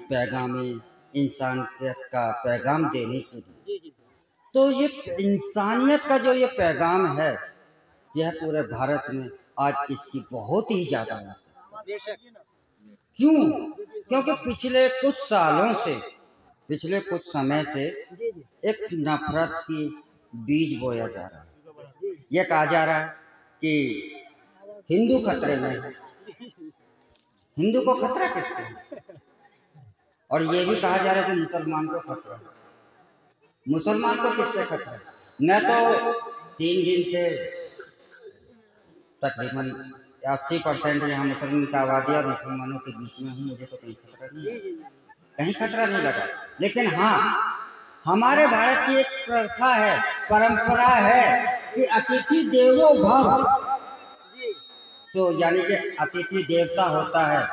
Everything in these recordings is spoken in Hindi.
पैगाम इंसानियत का पैगाम देने के लिए। तो ये इंसानियत का जो ये पैगाम है, यह पूरे भारत में आज इसकी बहुत ही ज़्यादा आवश्यकता है। क्यों? क्योंकि पिछले कुछ सालों से, पिछले कुछ समय से एक नफरत की बीज बोया जा रहा है। ये कहा जा रहा है कि हिंदू खतरे में है। हिंदू को खतरा किससे? और ये भी कहा जा रहा है कि मुसलमान को खतरा है। मुसलमान को किससे खतरा है? मैं तो 3 दिन से तकरीबन 80% यहाँ मुसलमान की आबादी और मुसलमानों के बीच में हूँ। मुझे तो कहीं खतरा नहीं है, कहीं खतरा नहीं लगा। लेकिन हाँ, हमारे भारत की एक प्रथा है, परंपरा है कि अतिथि देवो भव। तो यानी कि अतिथि देवता होता है।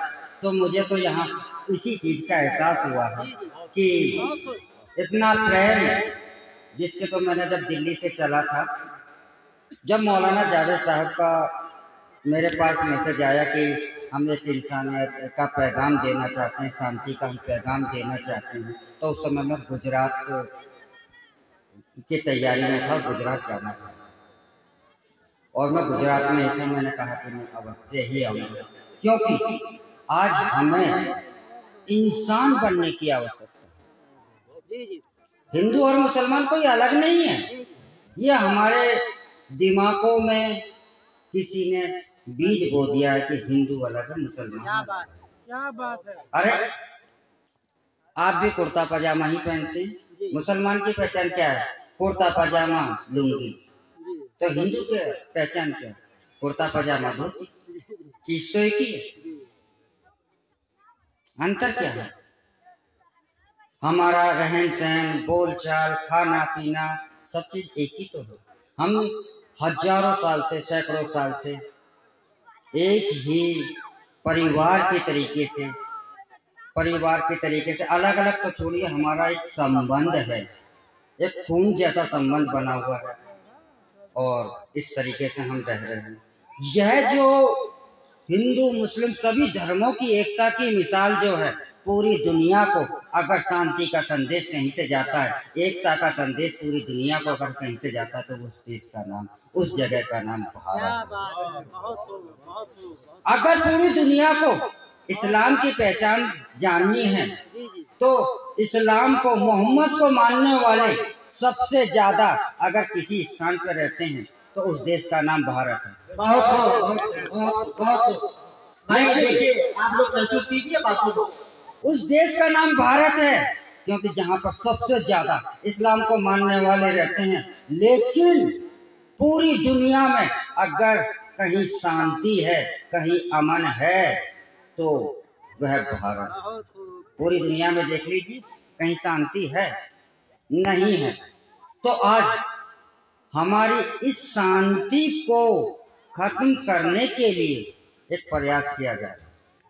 तो मुझे तो यहाँ इसी चीज का एहसास हुआ है कि इतना प्रेम, जिसके तो मैंने जब दिल्ली से चला था, जब मौलाना जावेद साहब का मेरे पास मैसेज आया कि हम एक इंसानियत का पैगाम देना चाहते हैं, शांति का हम पैगाम देना चाहते हैं, तो उस समय मैं गुजरात की तैयारी में था, गुजरात जाना था। और मैं गुजरात में था। मैंने कहा कि मैं अवश्य ही आऊँगा, क्योंकि आज हमें इंसान बनने की आवश्यकता है। हिंदू और मुसलमान कोई अलग नहीं है। ये हमारे दिमागों में किसी ने बीज बो दिया है कि हिंदू अलग है, मुसलमान अलग है। क्या बात है? अरे आप भी कुर्ता पजामा ही पहनते हैं। मुसलमान की पहचान क्या है? कुर्ता पजामा लुंगी। तो हिंदू की पहचान क्या है? कुर्ता पजामा धोती। चीज तो एक ही है, अंतर क्या है? हमारा रहन सहन, बोल चाल, खाना पीना, सब चीज एक ही तो है। हम हजारों साल से, सैकड़ों साल से एक ही परिवार के तरीके से अलग अलग तो छोड़िए, हमारा एक संबंध है, एक खून जैसा संबंध बना हुआ है और इस तरीके से हम रह रहे हैं। यह जो हिंदू मुस्लिम सभी धर्मों की एकता की मिसाल जो है, पूरी दुनिया को अगर शांति का संदेश कहीं से जाता है, एकता का संदेश पूरी दुनिया को अगर कहीं से जाता है, तो उस देश का नाम, उस जगह का नाम भारत है। अगर पूरी दुनिया को इस्लाम की पहचान जाननी है, तो इस्लाम को, मोहम्मद को मानने वाले सबसे ज्यादा अगर किसी स्थान पर रहते हैं, तो उस देश का नाम भारत है। आप लोग महसूस कीजिए बातों को। उस देश का नाम भारत है, क्योंकि जहाँ पर सबसे ज्यादा इस्लाम को मानने वाले रहते हैं। लेकिन पूरी दुनिया में अगर कहीं शांति है, कहीं अमन है, तो वह भारत। पूरी दुनिया में देख लीजिए, कहीं शांति है? नहीं है। तो आज हमारी इस शांति को खत्म करने के लिए एक प्रयास किया जाए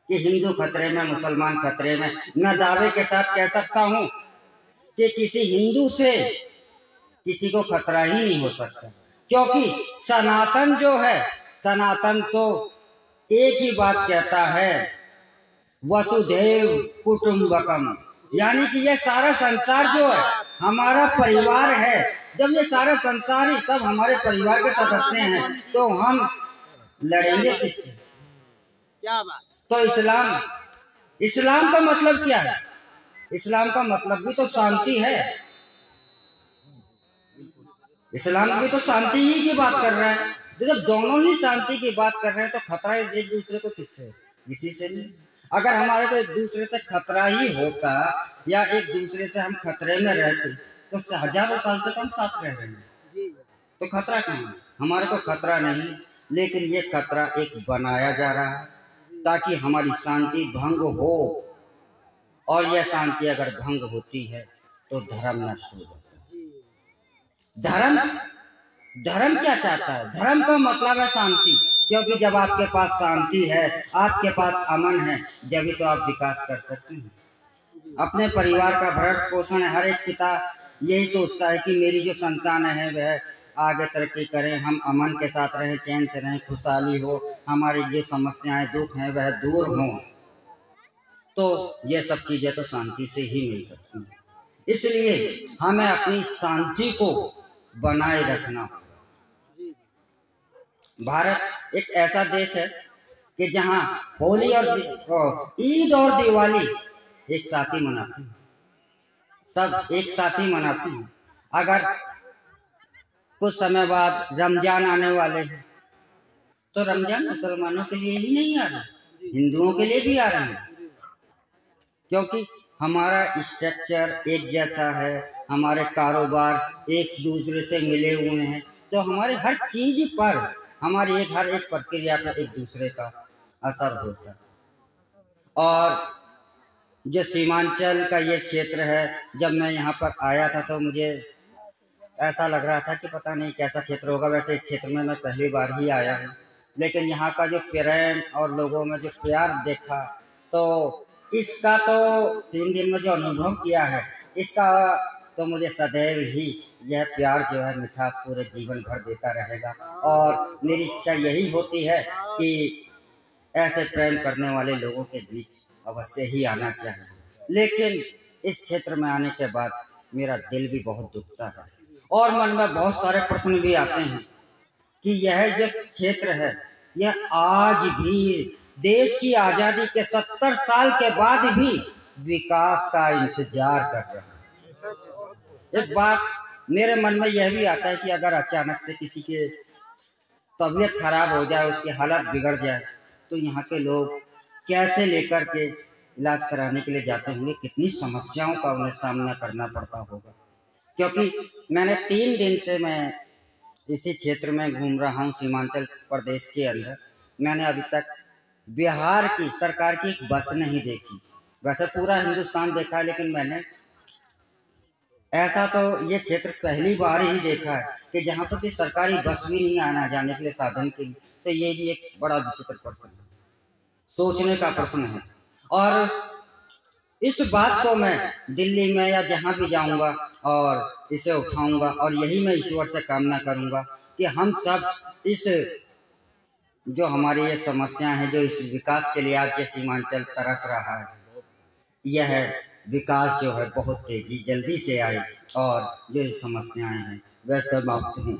कि हिंदू खतरे में, मुसलमान खतरे में। मैं दावे के साथ कह सकता हूँ कि किसी हिंदू से किसी को खतरा ही नहीं हो सकता, क्योंकि सनातन जो है, सनातन तो एक ही बात कहता है, वसुधैव कुटुंबकम, यानी कि ये सारा संसार जो है हमारा परिवार है। जब ये सारा संसार ही सब हमारे परिवार के सदस्य हैं, तो हम लड़ेंगे किससे? क्या बात? तो इस्लाम का मतलब क्या है? इस्लाम का मतलब भी तो शांति है। इस्लाम भी तो शांति ही की बात कर रहा है। तो जब दोनों ही शांति की बात कर रहे हैं, तो खतरा एक दूसरे को किससे? किसी से नहीं। अगर हमारे को एक दूसरे से खतरा ही होता, या एक दूसरे से हम खतरे में रहते, तो हजारों साल से हम साथ रह रहे हैं, तो खतरा कहाँ है? हमारे को खतरा नहीं, लेकिन ये खतरा एक बनाया जा रहा है ताकि हमारी शांति भंग हो। और यह शांति अगर भंग होती है, तो धर्म नष्ट हो जाता है। धर्म क्या चाहता है? धर्म का मतलब है शांति, क्योंकि जब आपके पास शांति है, आपके पास अमन है, जब तो आप विकास कर सकते हैं। अपने परिवार का भरण पोषण, हर एक पिता यही सोचता है कि मेरी जो संतान है वह आगे तरक्की करें, हम अमन के साथ रहें, चैन से रहें, खुशहाली हो, हमारी जो समस्याएं, दुख हैं वह दूर हों। तो ये सब चीज़ें तो शांति से ही मिल सकती हैं। इसलिए हमें अपनी शांति को बनाए रखना होगा। भारत एक ऐसा देश है कि जहाँ होली और ईद और दिवाली एक साथ ही मनाते हैं, सब एक साथ ही मनाते हैं। अगर कुछ समय बाद रमजान आने वाले हैं तो रमजान मुसलमानों के लिए ही नहीं आ रहा, हिंदुओं के लिए भी आ रहे हैं, क्योंकि हमारा स्ट्रक्चर एक जैसा है, हमारे कारोबार एक दूसरे से मिले हुए हैं, तो हमारे हर चीज पर, हमारी हर एक प्रक्रिया पर एक दूसरे का असर होता है। और जो सीमांचल का ये क्षेत्र है, जब मैं यहाँ पर आया था तो मुझे ऐसा लग रहा था कि पता नहीं कैसा क्षेत्र होगा। वैसे इस क्षेत्र में मैं पहली बार ही आया हूँ, लेकिन यहाँ का जो प्रेम और लोगों में जो प्यार देखा, तो इसका तो 3 दिन में जो अनुभव किया है, इसका तो मुझे सदैव ही यह प्यार जो है मिठास पूरे जीवन भर देता रहेगा। और मेरी इच्छा यही होती है कि ऐसे प्रेम करने वाले लोगों के बीच अवश्य ही आना चाहिए। लेकिन इस क्षेत्र में आने के बाद मेरा दिल भी बहुत दुखता है और मन में बहुत सारे प्रश्न भी आते हैं कि यह जो क्षेत्र है, यह आज भी देश की आज़ादी के 70 साल के बाद भी विकास का इंतजार कर रहा है। एक बात मेरे मन में यह भी आता है कि अगर अचानक से किसी के तबीयत खराब हो जाए, उसकी हालत बिगड़ जाए, तो यहाँ के लोग कैसे लेकर के इलाज कराने के लिए जाते होंगे, कितनी समस्याओं का उन्हें सामना करना पड़ता होगा। क्योंकि मैंने 3 दिन से मैं इसी क्षेत्र में घूम रहा हूँ, सीमांचल प्रदेश के अंदर। मैंने अभी तक बिहार की सरकार की एक बस नहीं देखी। वैसे पूरा हिंदुस्तान देखा है, लेकिन मैंने ऐसा तो ये क्षेत्र पहली बार ही देखा है कि जहाँ पर कि सरकारी बस भी नहीं आना जाने के लिए साधन के लिए। तो ये भी एक बड़ा विचित्र प्रश्न है, सोचने का प्रश्न है। और इस बात को मैं दिल्ली में या जहाँ भी जाऊंगा और इसे उठाऊंगा, और यही मैं ईश्वर से कामना करूंगा कि हम सब इस जो हमारी ये समस्या है, जो इस विकास के लिए आज ये सीमांचल तरस रहा है, यह विकास जो है बहुत तेजी जल्दी से आए और जो समस्याएं हैं वह समाप्त हों।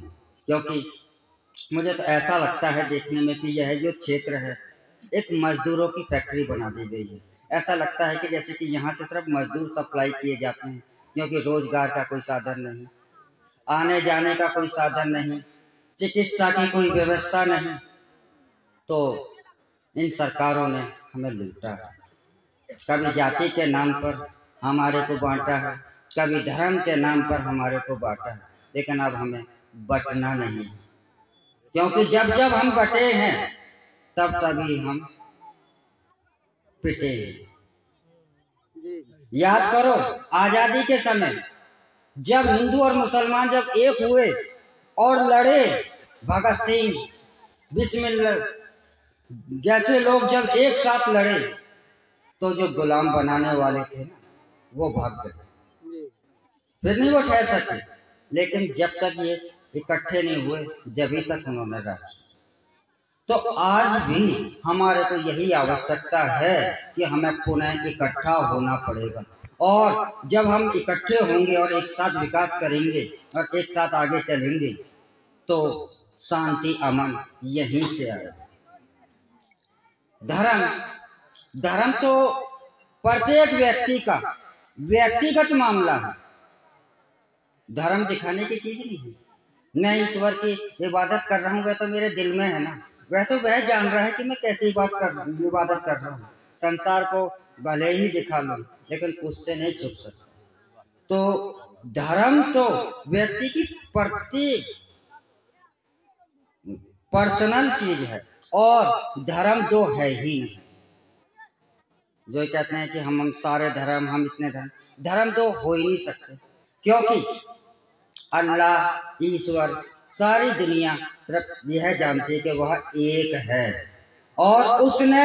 क्योंकि मुझे तो ऐसा लगता है देखने में कि यह जो क्षेत्र है एक मजदूरों की फैक्ट्री बना दी गई है। ऐसा लगता है कि जैसे कि यहाँ से सिर्फ मजदूर सप्लाई किए जाते हैं, क्योंकि रोजगार का कोई साधन नहीं, आने जाने का कोई साधन नहीं, चिकित्सा की कोई व्यवस्था नहीं। तो इन सरकारों ने हमें लूटा है, कभी जाति के नाम पर हमारे को बांटा है, कभी धर्म के नाम पर हमारे को बांटा है, लेकिन अब हमें बंटना नहीं, क्योंकि जब जब हम बटे हैं तब तभी हम पिटे हैं। याद करो आजादी के समय जब हिंदू और मुसलमान जब एक हुए और लड़े, भगत सिंह, बिस्मिल्लाह जैसे लोग जब एक साथ लड़े, तो जो गुलाम बनाने वाले थे ना, वो भाग गए, फिर नहीं वो ठहर सके। लेकिन जब तक ये इकट्ठे नहीं हुए, जभी तक उन्होंने रखा। तो आज भी हमारे को यही आवश्यकता है कि हमें पुनः इकट्ठा होना पड़ेगा। और जब हम इकट्ठे होंगे और एक साथ विकास करेंगे और एक साथ आगे चलेंगे, तो शांति अमन यहीं से आएगा। धर्म तो प्रत्येक व्यक्ति का व्यक्तिगत मामला है, धर्म दिखाने की चीज नहीं है। मैं ईश्वर की इबादत कर रहा हूँ, वह तो मेरे दिल में है ना, वह तो वह जान रहा है कि मैं कैसी इबादत कर रहा हूँ। संसार को भले ही दिखा लूं, लेकिन उससे नहीं छुप सकता। तो धर्म तो व्यक्ति की पर्सनल चीज है, और धर्म जो है ही नहीं। जो कहते हैं कि हम सारे धर्म, हम इतने धर्म तो हो ही नहीं सकते, क्योंकि अल्लाह ईश्वर सारी दुनिया सिर्फ यह जानती है कि वह एक है, और उसने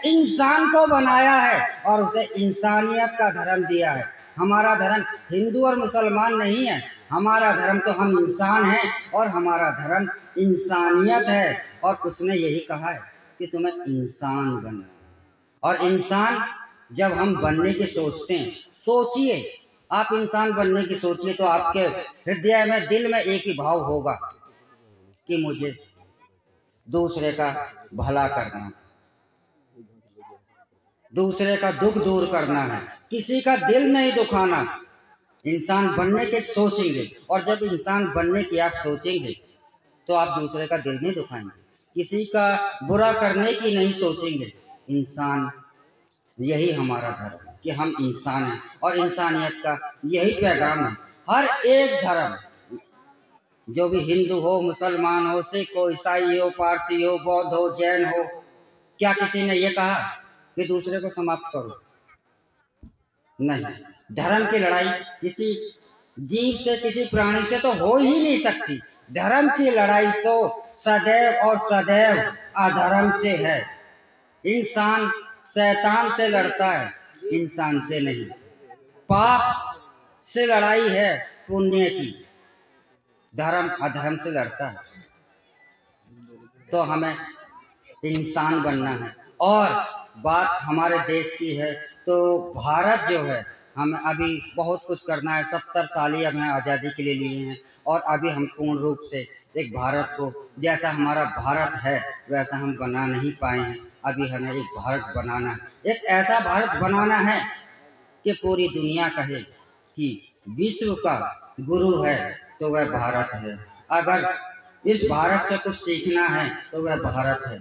इंसान को बनाया है और उसे इंसानियत का धर्म दिया है। हमारा धर्म हिंदू और मुसलमान नहीं है, हमारा धर्म तो हम इंसान हैं और हमारा धर्म इंसानियत है। और उसने यही कहा है कि तुम्हें इंसान बनना, और इंसान जब हम बनने की सोचते हैं, सोचिए आप इंसान बनने की सोचिए, तो आपके हृदय में, दिल में एक ही भाव होगा कि मुझे दूसरे का भला करना, दूसरे का दुख दूर करना है, किसी का दिल नहीं दुखाना। इंसान बनने के सोचेंगे, और जब इंसान बनने की आप सोचेंगे तो आप दूसरे का दिल नहीं दुखाएंगे, किसी का बुरा करने की नहीं सोचेंगे। इंसान, यही हमारा धर्म है कि हम इंसान हैं, और इंसानियत का यही पैगाम है। हर एक धर्म, जो भी हिंदू हो, मुसलमान हो, सिख हो, ईसाई हो, पारसी हो, बौद्ध हो, जैन हो, क्या किसी ने ये कहा कि दूसरे को समाप्त करो? नहीं। धर्म की लड़ाई किसी जीव से, किसी प्राणी से तो हो ही नहीं सकती। धर्म की लड़ाई तो सदैव और सदैव अधर्म से है। इंसान शैतान से लड़ता है, इंसान से नहीं। पाप से लड़ाई है पुण्य की, धर्म अधर्म से लड़ता है। तो हमें इंसान बनना है। और बात हमारे देश की है तो भारत जो है, हमें अभी बहुत कुछ करना है। 70 साल ही हमें आज़ादी के लिए लिए हैं, और अभी हम पूर्ण रूप से एक भारत को, जैसा हमारा भारत है वैसा हम बना नहीं पाए हैं। अभी हमें एक भारत बनाना है, एक ऐसा भारत बनाना है कि पूरी दुनिया कहे कि विश्व का गुरु है तो वह भारत है। अगर इस भारत से कुछ सीखना है तो वह भारत है।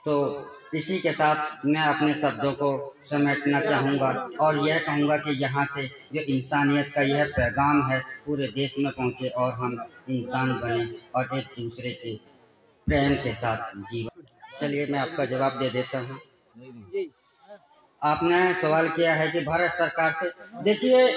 तो इसी के साथ मैं अपने शब्दों को समेटना चाहूँगा, और यह कहूँगा कि यहाँ से जो इंसानियत का यह पैगाम है पूरे देश में पहुँचे, और हम इंसान बने और एक दूसरे के प्रेम के साथ जीवन। चलिए मैं आपका जवाब दे देता हूँ। आपने सवाल किया है कि भारत सरकार से, देखिए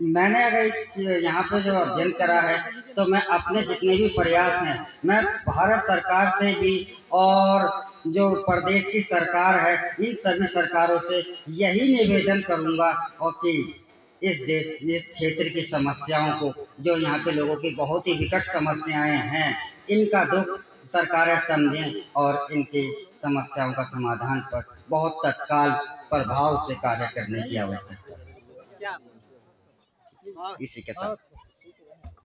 मैंने अगर इस यहाँ पे जो अध्ययन करा है तो मैं अपने जितने भी प्रयास हैं, मैं भारत सरकार से भी और जो प्रदेश की सरकार है, इन सभी सरकारों से यही निवेदन करूँगा और कि इस देश, इस क्षेत्र की समस्याओं को, जो यहाँ के लोगों की बहुत ही विकट समस्याएं हैं, इनका दुख सरकारें समझें और इनकी समस्याओं का समाधान पर बहुत तत्काल प्रभाव से कार्य करने की आवश्यकता है। इसी के साथ